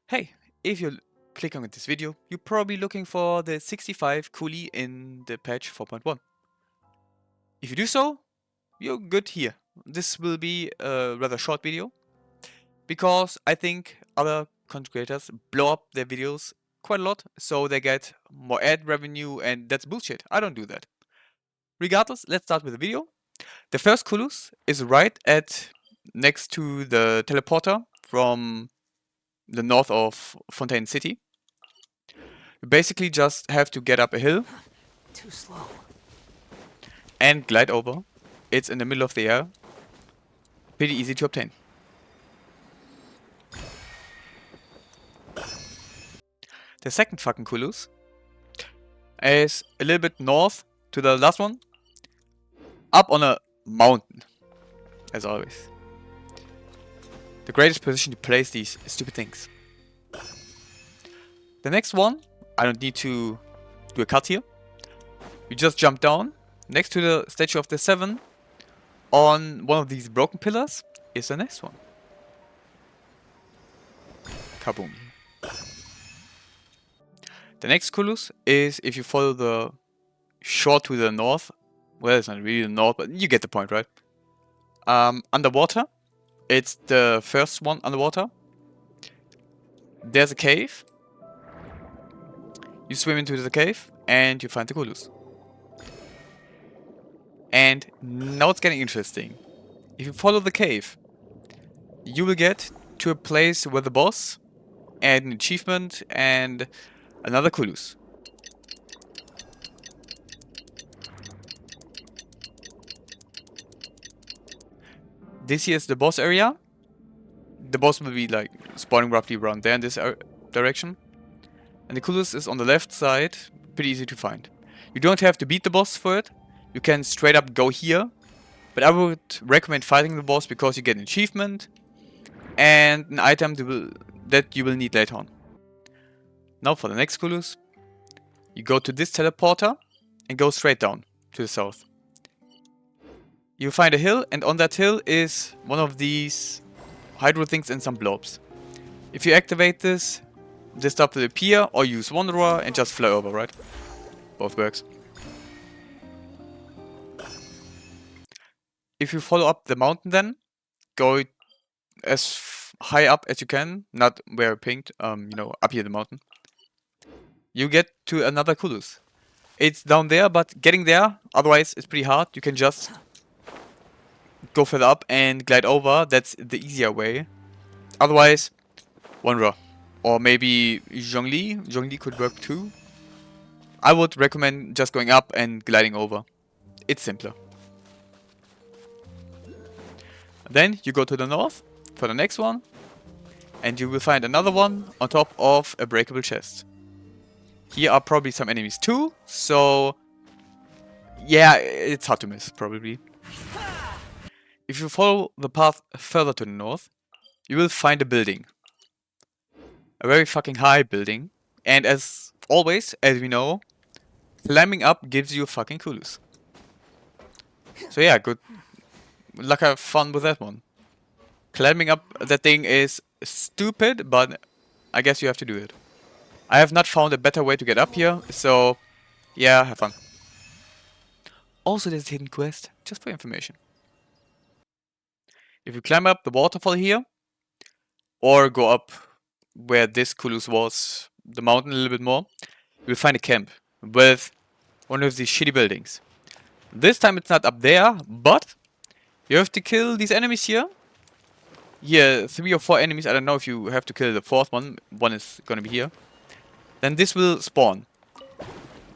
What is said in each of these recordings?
Hey, if you're clicking on this video, you're probably looking for the 65 coolie in the patch 4.1. If you do so, you're good here. This will be a rather short video, because I think other content creators blow up their videos quite a lot, so they get more ad revenue, and that's bullshit. I don't do that. Regardless, let's start with the video. The first Culus is right at next to the teleporter from the north of Fontaine City. You basically just have to get up a hill Too slow. and glide over. It's in the middle of the air. Pretty easy to obtain. The second fucking Culus is a little bit north to the last one. Up on a mountain, as always. The greatest position to place these stupid things. The next one, I don't need to do a cut here. You just jump down next to the statue of the Seven. On one of these broken pillars is the next one. Kaboom. The next Culus is if you follow the shore to the north. Well, it's not really the north, but you get the point, right? Underwater. It's the first one underwater. There's a cave. You swim into the cave and you find the Culus. And now it's getting interesting. If you follow the cave, you will get to a place where the boss and an achievement and another Culus. This here is the boss area. The boss will be like spawning roughly around there in this direction. And the Culus is on the left side, pretty easy to find. You don't have to beat the boss for it. You can straight up go here. But I would recommend fighting the boss because you get an achievement and an item that you will need later on. Now for the next Culus, you go to this teleporter and go straight down to the south. You find a hill, and on that hill is one of these hydro things and some blobs. If you activate this stuff will appear, or use Wanderer and just fly over, right? Both works. If you follow up the mountain then, go as high up as you can, not where pinged, up here the mountain. You get to another Culus. It's down there, but getting there, otherwise it's pretty hard. You can just go further up and glide over. That's the easier way. Otherwise, Wanderer. Or maybe Zhongli. Zhongli could work too. I would recommend just going up and gliding over. It's simpler. Then you go to the north for the next one. And you will find another one on top of a breakable chest. Here are probably some enemies too. So, yeah, it's hard to miss, probably. If you follow the path further to the north, you will find a building. A very fucking high building. And as always, as we know, climbing up gives you a fucking Culus. So yeah, good luck, have fun with that one. Climbing up that thing is stupid, but I guess you have to do it. I have not found a better way to get up here, so yeah, have fun. Also, there's a hidden quest, just for information. If you climb up the waterfall here, or go up where this Culus was, the mountain a little bit more, you'll find a camp with one of these shitty buildings. This time it's not up there, but you have to kill these enemies here. Here, 3 or 4 enemies. I don't know if you have to kill the 4th one. One is gonna be here. Then this will spawn.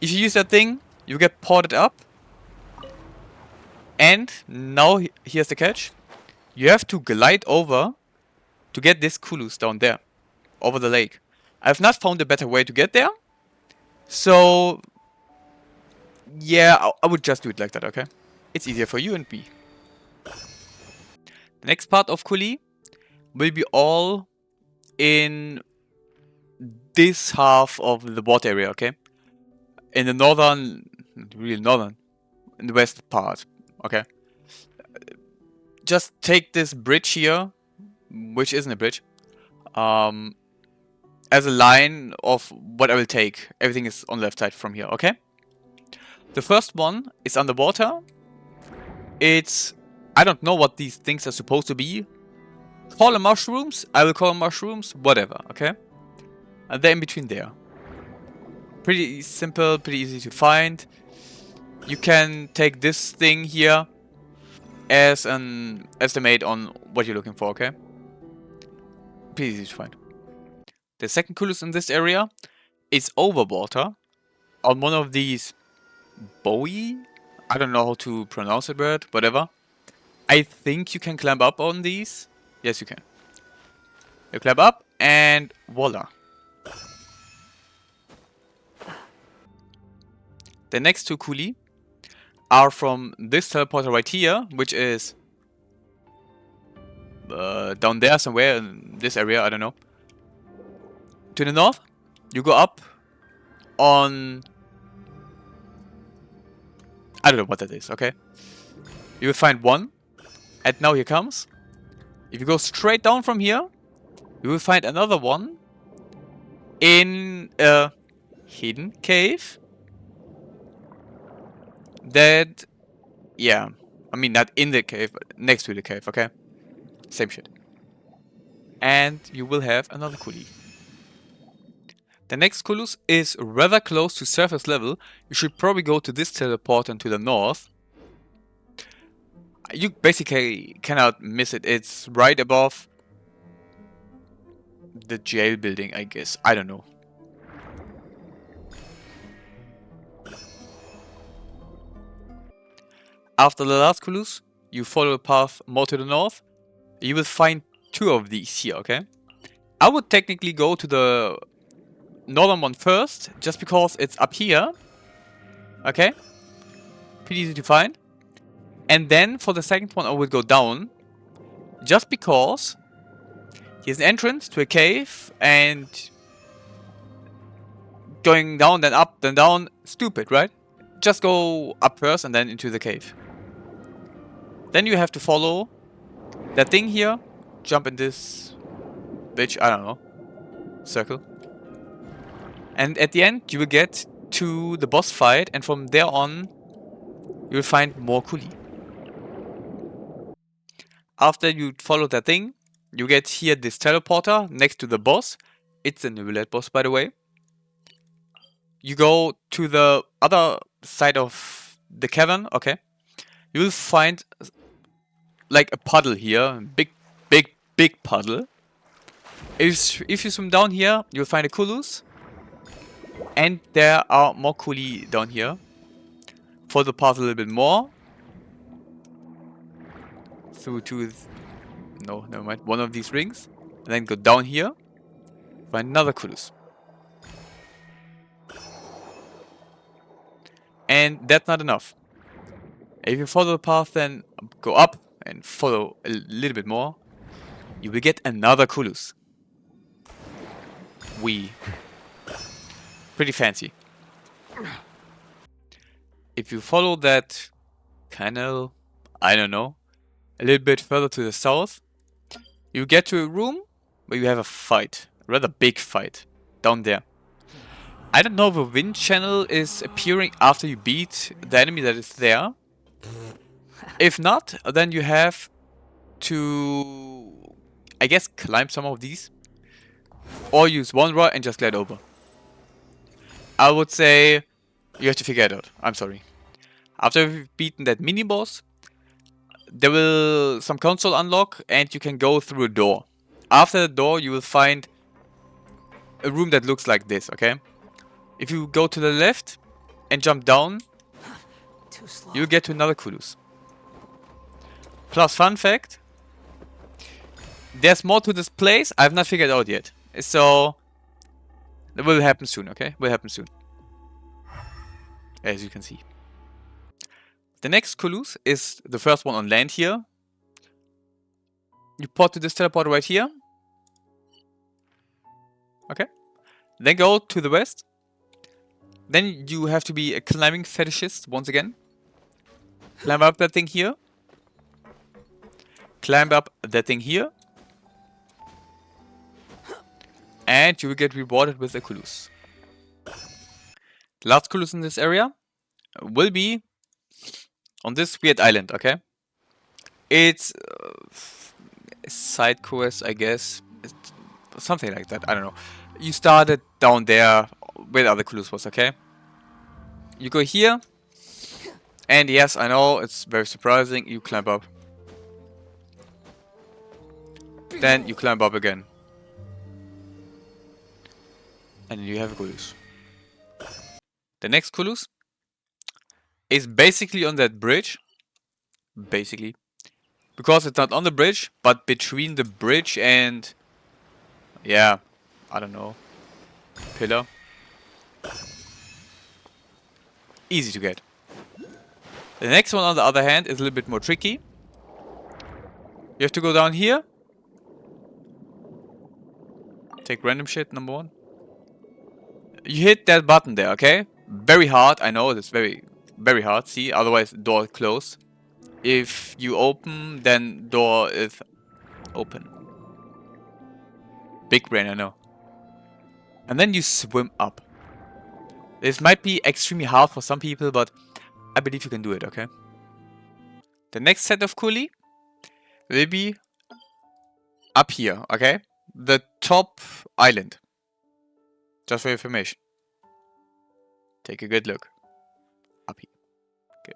If you use that thing, you get ported up. And now here's the catch. You have to glide over to get this Culus down there, over the lake. I have not found a better way to get there. So, yeah, I would just do it like that, okay? It's easier for you and me. The next part of Culi will be all in this half of the water area, okay? In the northern, really northern, in the west part, okay? Just take this bridge here, which isn't a bridge, as a line of what I will take. Everything is on the left side from here, okay? The first one is underwater. It's... I don't know what these things are supposed to be. Call them mushrooms. I will call them mushrooms. Whatever, okay? And they're in between there. Pretty simple, pretty easy to find. You can take this thing here as an estimate on what you're looking for, okay? Pretty easy to find. The second Culus in this area is over water on one of these buoy. I don't know how to pronounce it, word, whatever. I think you can climb up on these. Yes, you can. You climb up and voila. The next two Culi are from this teleporter right here, which is down there somewhere in this area, I don't know. To the north, you go up on... I don't know what that is, okay? You will find one, and now here comes. If you go straight down from here, you will find another one in a hidden cave. That, yeah, I mean not in the cave, but next to the cave, okay? Same shit. And you will have another Culi. The next Culus is rather close to surface level. You should probably go to this teleporter to the north. You basically cannot miss it. It's right above the jail building, I guess. I don't know. After the last Culus, you follow the path more to the north. You will find two of these here, okay? I would technically go to the northern one first, just because it's up here. Okay? Pretty easy to find. And then for the second one I would go down, just because here's an entrance to a cave, and going down, then up, then down, stupid, right? Just go up first and then into the cave. Then you have to follow that thing here, jump in this bitch, I don't know, circle. And at the end you will get to the boss fight, and from there on you will find more Culi. After you follow that thing, you get here this teleporter next to the boss. It's a Nivelette boss, by the way. You go to the other side of the cavern, okay. You will find like a puddle here, big puddle. If you swim down here, you'll find a Culus. And there are more Culi down here. Follow the path a little bit more. Through to... no, never mind. One of these rings. And then go down here. Find another Culus. And that's not enough. If you follow the path, then go up and follow a little bit more. You will get another Culus. Pretty fancy. If you follow that canal, I don't know, a little bit further to the south, you get to a room where you have a fight. A rather big fight. Down there. I don't know if a wind channel is appearing after you beat the enemy that is there. If not, then you have to, I guess, climb some of these. Or use one rod and just glide over. I would say you have to figure it out. I'm sorry. After you've beaten that mini-boss, there will some console unlock and you can go through a door. After the door, you will find a room that looks like this, okay? If you go to the left and jump down, you'll get to another Culus. Plus, fun fact, there's more to this place I've not figured out yet. So, that will happen soon, okay? Will happen soon. As you can see. The next Culus is the first one on land here. You port to this teleporter right here. Okay. Then go to the west. Then you have to be a climbing fetishist once again. Climb up that thing here. Climb up that thing here. And you will get rewarded with a Culus. The last Culus in this area will be on this weird island, okay? It's a side quest, I guess. It's something like that, I don't know. You started down there where the other Culus was, okay? You go here. And yes, I know, it's very surprising. You climb up. Then you climb up again. And you have a Culus. The next Culus is basically on that bridge. Basically. Because it's not on the bridge, but between the bridge and... yeah, I don't know. Pillar. Easy to get. The next one, on the other hand, is a little bit more tricky. You have to go down here. Take random shit, number one. You hit that button there, okay? Very hard, I know, it's very, very hard. See, otherwise door closed. If you open, then door is open. Big brain, I know. And then you swim up. This might be extremely hard for some people, but I believe you can do it, okay? The next set of Culi will be up here, okay? The top island. Just for your information. Take a good look. Up here. Good.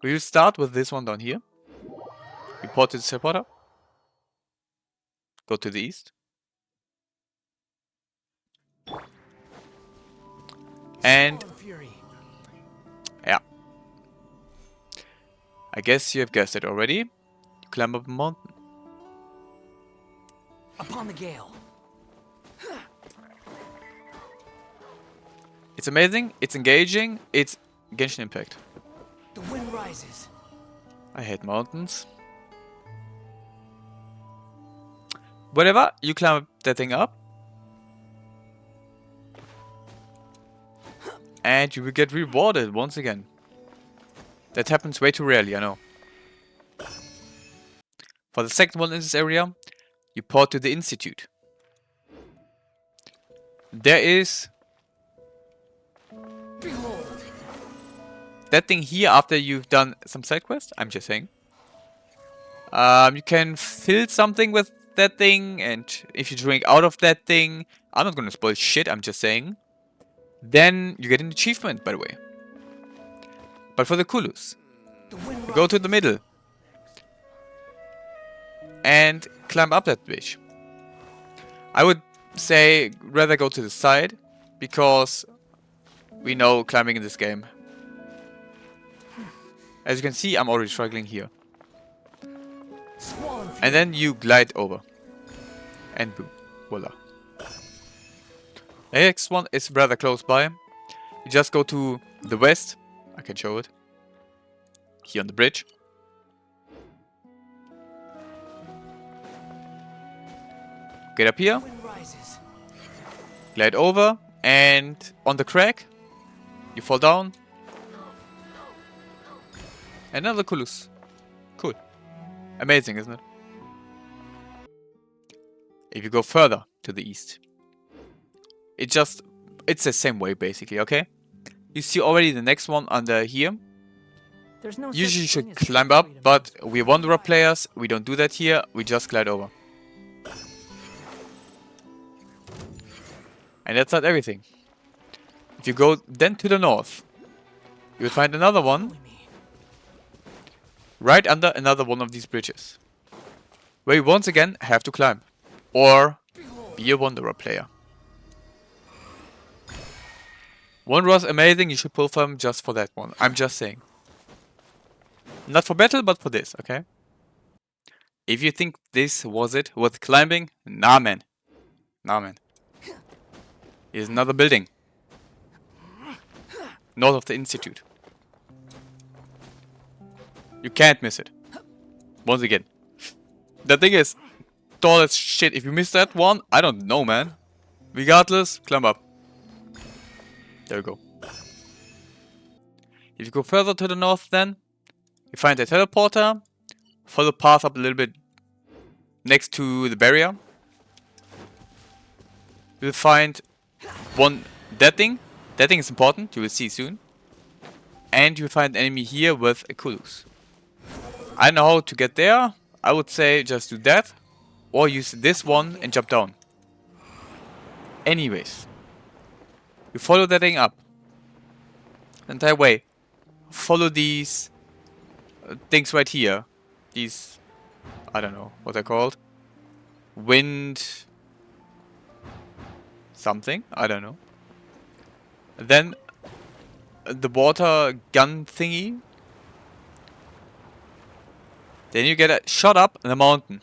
We will start with this one down here. Report to the teleporter. Go to the east. And yeah. I guess you have guessed it already. You climb up a mountain. Upon the gale. It's amazing, it's engaging, it's Genshin Impact. The wind rises. I hate mountains. Whatever, you climb that thing up. And you will get rewarded once again. That happens way too rarely, I know. For the second one in this area, you port to the Institute. There is Behold. that thing here after you've done some side quest. I'm just saying. You can fill something with that thing, and if you drink out of that thing, I'm not gonna spoil shit, I'm just saying. Then you get an achievement, by the way. But for the Culus, you go to the middle and climb up that bridge. I would say rather go to the side, because we know climbing in this game. As you can see, I'm already struggling here. And then you glide over. And boom. Voila. The next one is rather close by. You just go to the west. I can show it. Here on the bridge. Get up here. Glide over. And on the crack, you fall down. Another Culus. Cool. Amazing, isn't it? If you go further to the east, it's the same way basically, okay? You see already the next one under here. Usually you should climb up, but we're Wanderer players, we don't do that here, we just glide over. And that's not everything. If you go then to the north, you will find another one right under another one of these bridges, where you once again have to climb. Or be a Wanderer player. Wanderer's amazing, you should pull from just for that one. I'm just saying. Not for battle, but for this, okay? If you think this was it, with climbing, nah man. Nah man. Here's another building. North of the Institute. You can't miss it. Once again. The thing is, tall as shit. If you miss that one, I don't know, man. Regardless, climb up. There we go. If you go further to the north then, you find a teleporter. Follow the path up a little bit next to the barrier, you'll find that thing. That thing is important, you will see soon. And you'll find an enemy here with a Kulus. I know how to get there. I would say just do that. Or use this one and jump down. Anyways. You follow that thing up. The entire way. Follow these things right here. These, I don't know what they're called. Wind something, I don't know. Then the water gun thingy. Then you get shot up in the mountain.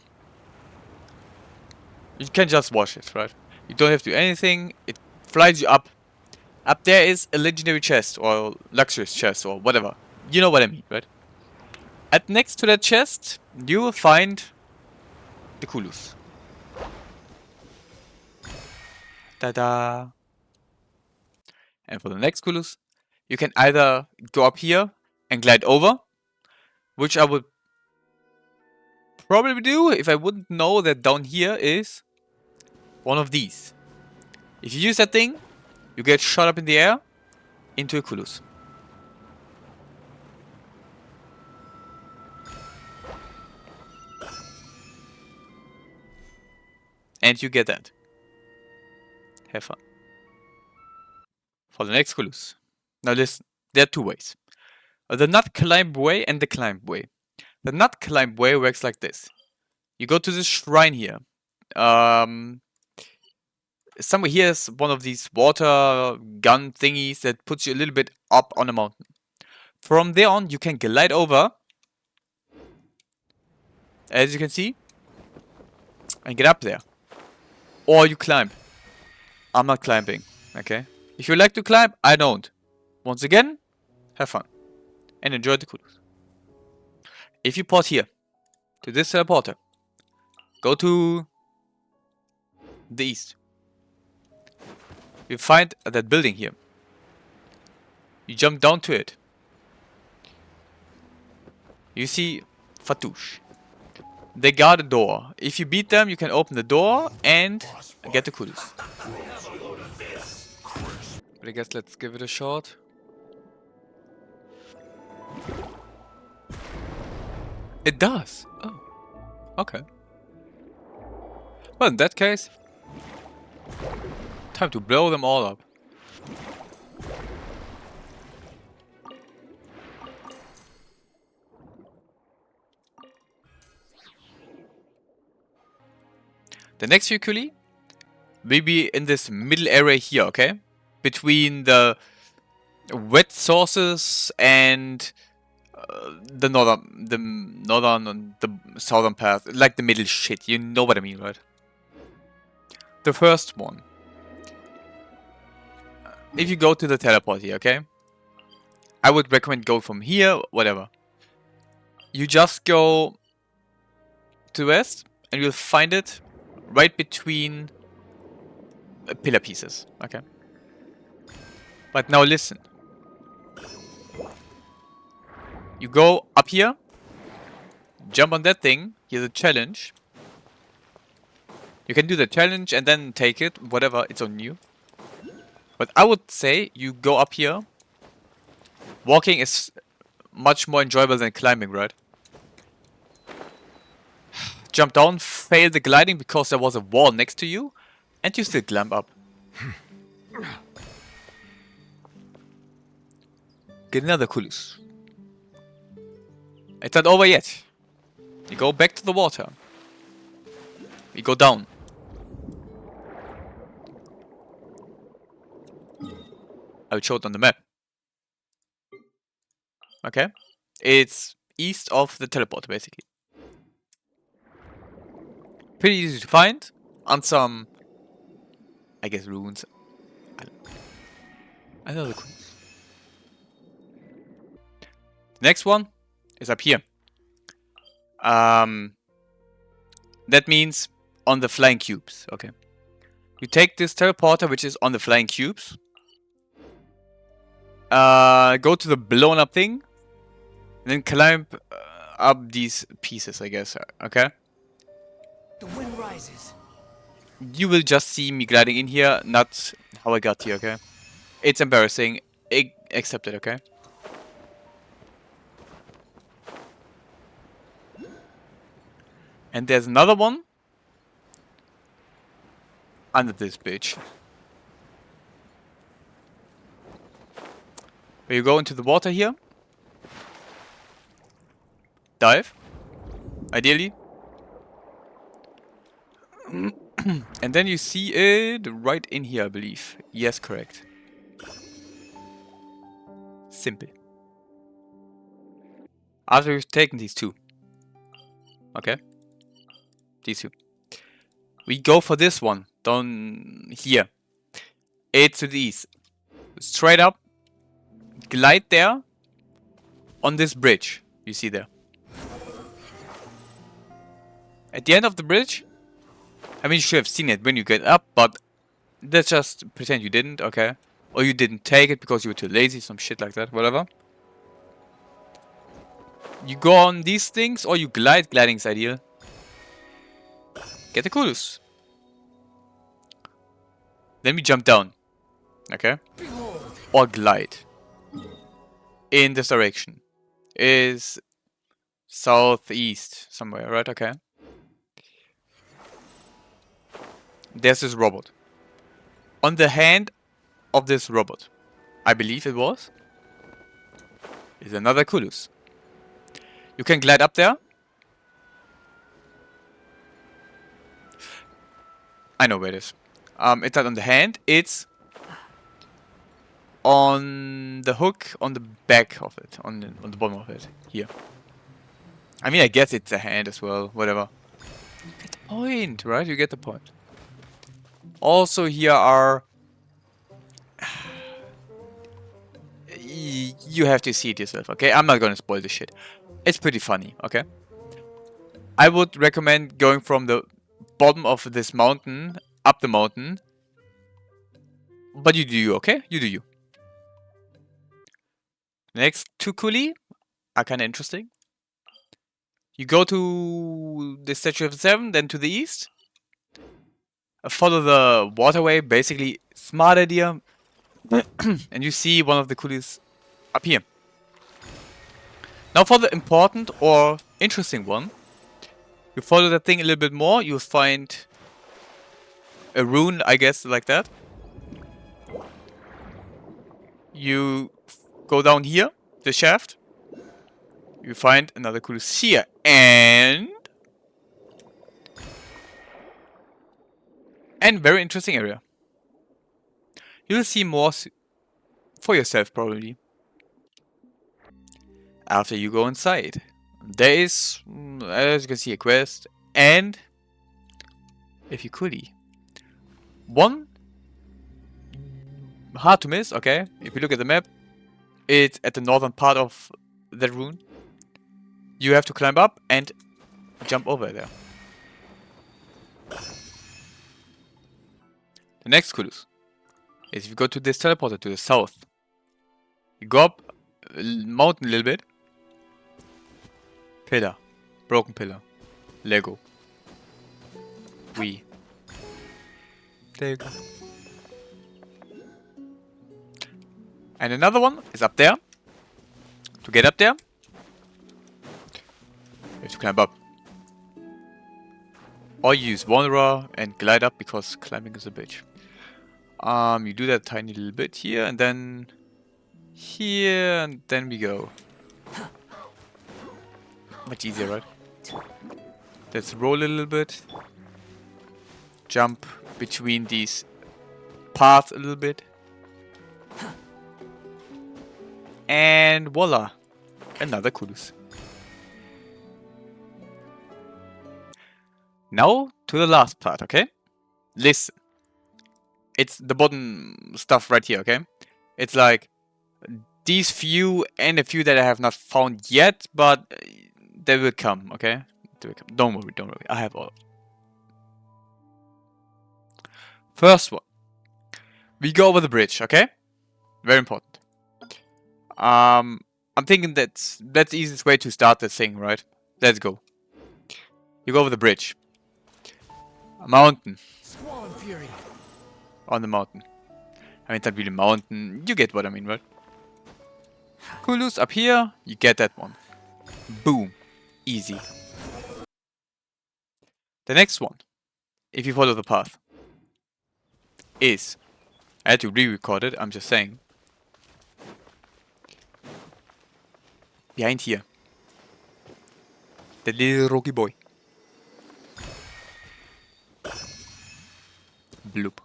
You can just watch it, right? You don't have to do anything. It flies you up. Up there is a legendary chest or luxurious chest or whatever. You know what I mean, right? Next to that chest, you will find the Kulus. Ta-da! And for the next Kulus, you can either go up here and glide over, which I would probably do if I wouldn't know that down here is one of these. If you use that thing, you get shot up in the air into a Kulus. And you get that. Have fun. For the next Kulus. Now listen, there are two ways. The not climb way and the climb way. The not climb way works like this. You go to this shrine here. Somewhere here is one of these water gun thingies that puts you a little bit up on a mountain. From there on, you can glide over, as you can see, and get up there. Or you climb. I'm not climbing, okay? If you like to climb, I don't. Once again, have fun. And enjoy the Kulus. If you port here, to this teleporter, go to the east. You find that building here. You jump down to it. You see Fatouche. They guard a door. If you beat them, you can open the door and get the Kulus. But I guess let's give it a shot. It does. Oh. Okay. Well, in that case, time to blow them all up. The next Hydroculus will be in this middle area here, okay? Between the wet sources and the northern and the southern path, like the middle shit. You know what I mean, right? The first one. If you go to the teleport here, okay? I would recommend go from here, whatever. You just go to the west and you'll find it right between pillar pieces, okay? But now listen. You go up here, jump on that thing, here's a challenge. You can do the challenge and then take it, whatever, it's on you. But I would say you go up here. Walking is much more enjoyable than climbing, right? Jump down, fail the gliding because there was a wall next to you, and you still climb up. Get another Kulus. It's not over yet. You go back to the water. We go down. I will show it on the map. Okay? It's east of the teleporter, basically. Pretty easy to find. On some, I guess, ruins. I know the cool. Next one is up here. That means on the flying cubes. Okay. You take this teleporter, which is on the flying cubes. Go to the blown up thing. And then climb up these pieces, I guess. Okay. rises. You will just see me gliding in here, not how I got here, okay? It's embarrassing. Accept it, okay? And there's another one under this bitch. Where you go into the water here. Dive. Ideally. And then you see it right in here, I believe. Yes, correct. Simple. After we've taken these two. Okay. These two. We go for this one. Down here. It's to the east. Straight up. Glide there. On this bridge. You see there. At the end of the bridge. I mean, you should have seen it when you get up, but let's just pretend you didn't, okay? Or you didn't take it because you were too lazy, some shit like that, whatever. You go on these things, or you glide. Gliding is ideal. Get the Culus. Then we jump down, okay? Behold. Or glide. In this direction. Is southeast somewhere, right? Okay. There's this robot. On the hand of this robot, I believe it was, is another Culus. You can glide up there. I know where it is. It's not on the hand. It's on the hook on the back of it, on the bottom of it. Here. I mean, I guess it's a hand as well. Whatever. You get the point, right? You get the point. Also, here are... You have to see it yourself, okay? I'm not gonna spoil the shit. It's pretty funny, okay? I would recommend going from the bottom of this mountain, up the mountain. But you do you, okay? You do you. Next two Kuli are kinda interesting. You go to the Statue of the Seven, then to the east. Follow the waterway, basically smart idea. And you see one of the Kulis up here. Now for the important or interesting one. You follow that thing a little bit more, you'll find a rune, I guess, like that. You go down here, the shaft. You find another Culus here. And very interesting area. You'll see more for yourself, probably. After you go inside. There is, as you can see, a quest. And if you could, one hard to miss, okay? If you look at the map, it's at the northern part of that rune. You have to climb up and jump over there. The next Culus is if you go to this teleporter to the south. You go up mountain a little bit. Pillar. Broken pillar. Lego. There you go. And another one is up there. To get up there, you have to climb up. Or you use Wanderer and glide up because climbing is a bitch. You do that tiny little bit here and then here and then we go. Much easier, right? Let's roll a little bit. Jump between these paths a little bit. And voila! Another Culus. Now to the last part, okay? Listen. It's the bottom stuff right here, okay? It's like these few and a few that I have not found yet, but they will come, okay? They will come. Don't worry. I have all. First one. We go over the bridge, okay? Very important. I'm thinking that's the easiest way to start this thing, right? Let's go. You go over the bridge. A mountain. Squall and fury. On the mountain. I mean, it's not really a mountain. You get what I mean, right? Culus up here. You get that one. Boom. Easy. The next one, if you follow the path, is... I had to re-record it, I'm just saying. Behind here. The little rocky boy. Bloop.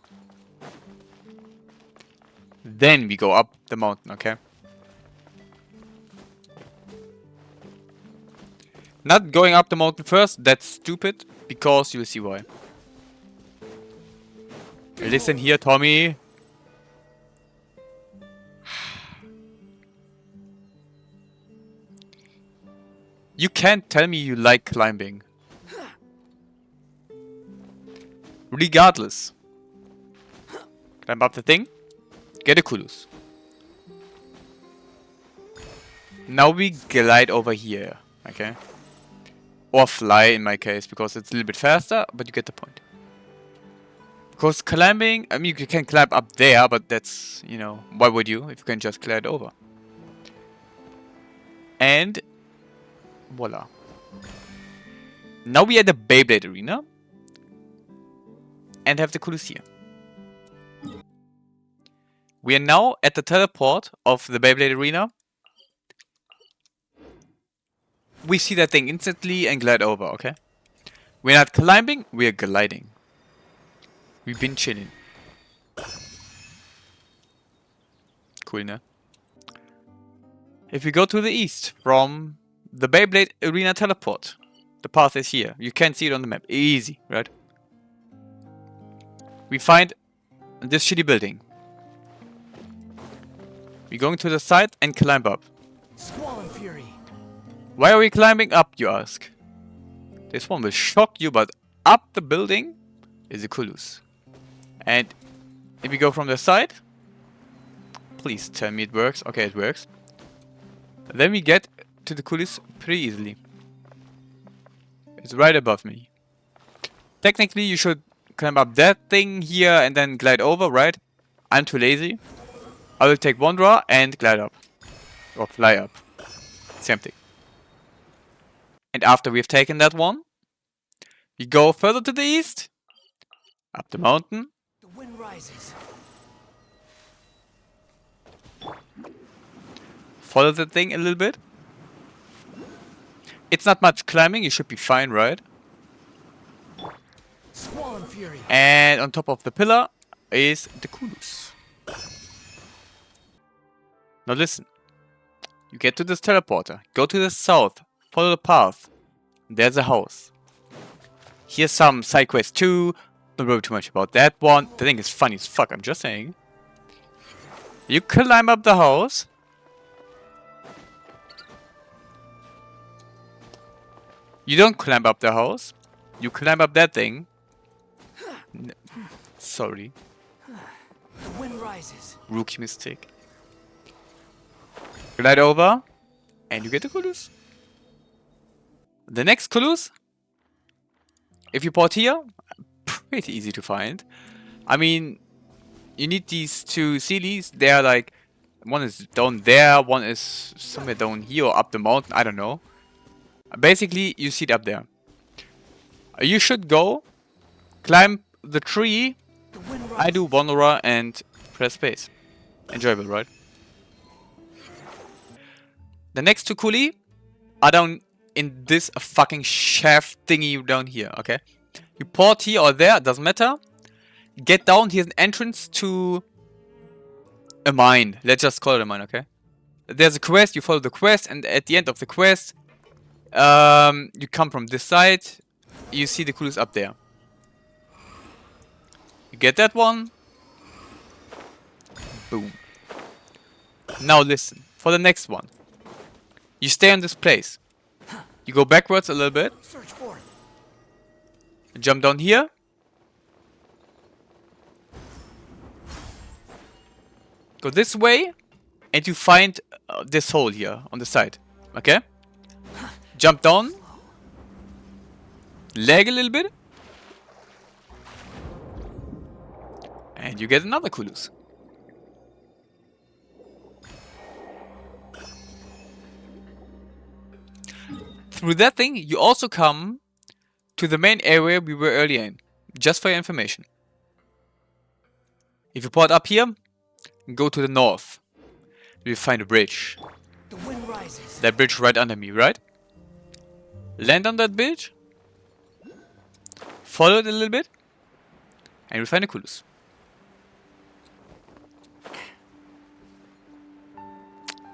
Then we go up the mountain, okay? Not going up the mountain first, that's stupid, because you'll see why. Listen here, Tommy. You can't tell me you like climbing. Regardless. Climb up the thing. Get a Culus. Now we glide over here. Okay. Or fly in my case, because it's a little bit faster, but you get the point. Because climbing, I mean, you can climb up there, but that's, you know, why would you if you can just glide over? And voila. Now we are at the Beyblade Arena. And have the Culus here. We are now at the teleport of the Beyblade Arena. We see that thing instantly and glide over, okay? We're not climbing, we're gliding. We've been chilling. Cool, no? If we go to the east from the Beyblade Arena teleport, the path is here. You can see it on the map. Easy, right? We find this shitty building. We're going to the side and climb up. Squall and fury. Why are we climbing up, you ask? This one will shock you, but up the building is a Culus. And if we go from the side, please tell me it works. Okay, it works. Then we get to the Culus pretty easily. It's right above me. Technically, you should climb up that thing here and then glide over, right? I'm too lazy. I will take one draw and glide up. Or fly up. Same thing. And after we've taken that one, we go further to the east. Up the mountain. The wind rises. Follow the thing a little bit. It's not much climbing, you should be fine, right? Squall and fury. And on top of the pillar is the Culus. Now listen. You get to this teleporter. Go to the south. Follow the path. There's a house. Here's some side quests too. Don't worry too much about that one. The thing is funny as fuck, I'm just saying. You climb up the house. You don't climb up the house. You climb up that thing. Sorry. The wind rises. Rookie mistake. Glide over. And you get the Culus. The next Culus, if you port here, pretty easy to find. I mean, you need these two Sealies. They're like, one is down there, one is somewhere down here or up the mountain, I don't know. Basically, you see it up there. You should go, climb the tree. The wind rises. I do Wanderer and press space. Enjoyable, right? The next two Culi are down in this fucking shaft thingy down here, okay? You port here or there, doesn't matter. Get down, here's an entrance to a mine. Let's just call it a mine, okay? There's a quest, you follow the quest, and at the end of the quest, you come from this side, you see the Culus up there. You get that one. Boom. Now listen, for the next one. You stay on this place. You go backwards a little bit. Search for it. Jump down here. Go this way. And you find this hole here on the side. Okay? Jump down. Lag a little bit. And you get another Culus. Through that thing, you also come to the main area we were earlier in. Just for your information. If you port up here, go to the north. You'll find a bridge. The wind rises. That bridge right under me, right? Land on that bridge. Follow it a little bit. And you'll find a Culus.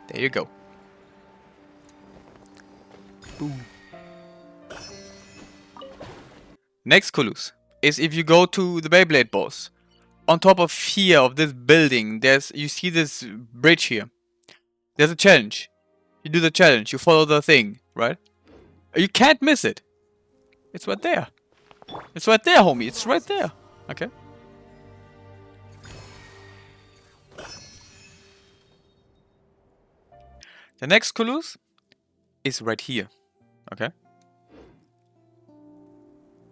There you go. Boom. Next Culus is if you go to the Beyblade boss. On top of here, of this building, you see this bridge here. There's a challenge. You do the challenge, you follow the thing, right? You can't miss it. It's right there. It's right there, homie. It's right there. Okay. The next Culus is right here. Okay.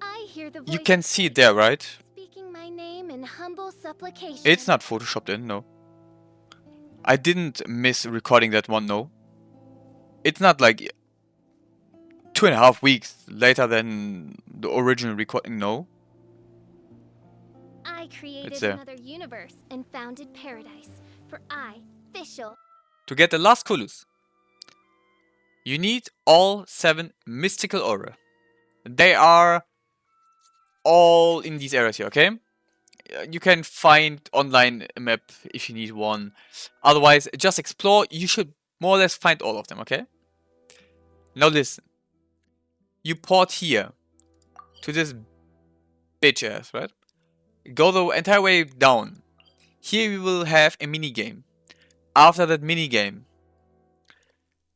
I hear the You voice can see it there, right? speaking my name in humble supplication. It's not photoshopped in, no. I didn't miss recording that one, no. It's not like 2.5 weeks later than the original recording, no. I It's created there. another universe and founded paradise. For I, Fischl, To get the last Culus, you need all 7 mystical aura. They are all in these areas here, okay? You can find online a map if you need one. Otherwise, just explore. You should more or less find all of them, okay? Now listen. You port here to this bitch ass, right? Go the entire way down. Here we will have a mini game. After that mini game,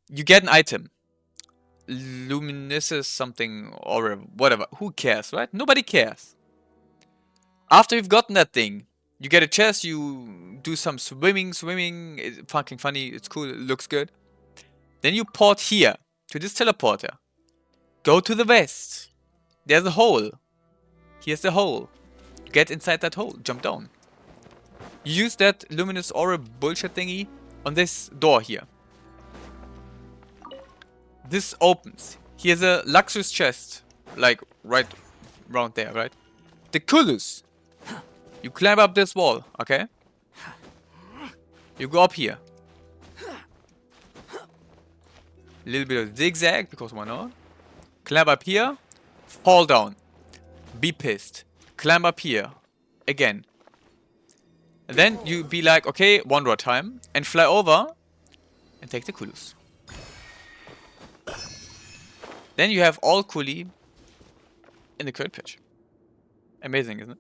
you get an item. Luminescence something or whatever. Who cares, right? Nobody cares. After you've gotten that thing, you get a chest, you do some swimming. It's fucking funny, it's cool, it looks good. Then you port here to this teleporter. Go to the west. There's a hole. Here's the hole. Get inside that hole, jump down. Use that luminous aura bullshit thingy on this door here. This opens. Here's a luxurious chest, like right around there, right? The Culus. You climb up this wall, okay? You go up here. A little bit of zigzag, because why not? Climb up here. Fall down. Be pissed. Climb up here. Again. And then you be like, okay, one more time. And fly over. And take the Culus. Then you have all Culi in the current patch. Amazing, isn't it?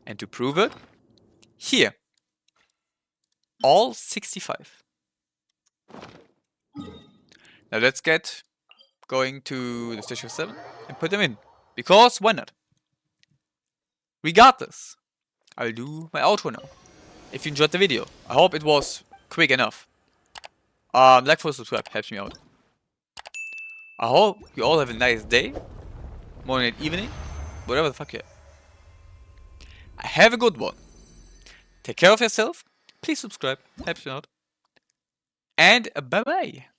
And to prove it, here. All 65. Now let's get going to the Station 7 and put them in. Because why not? Regardless, I'll do my outro now. If you enjoyed the video, I hope it was quick enough. Like, follow, subscribe, helps me out. I hope you all have a nice day, morning and evening, whatever the fuck you have. Have a good one. Take care of yourself. Please subscribe, helps me out. And bye bye.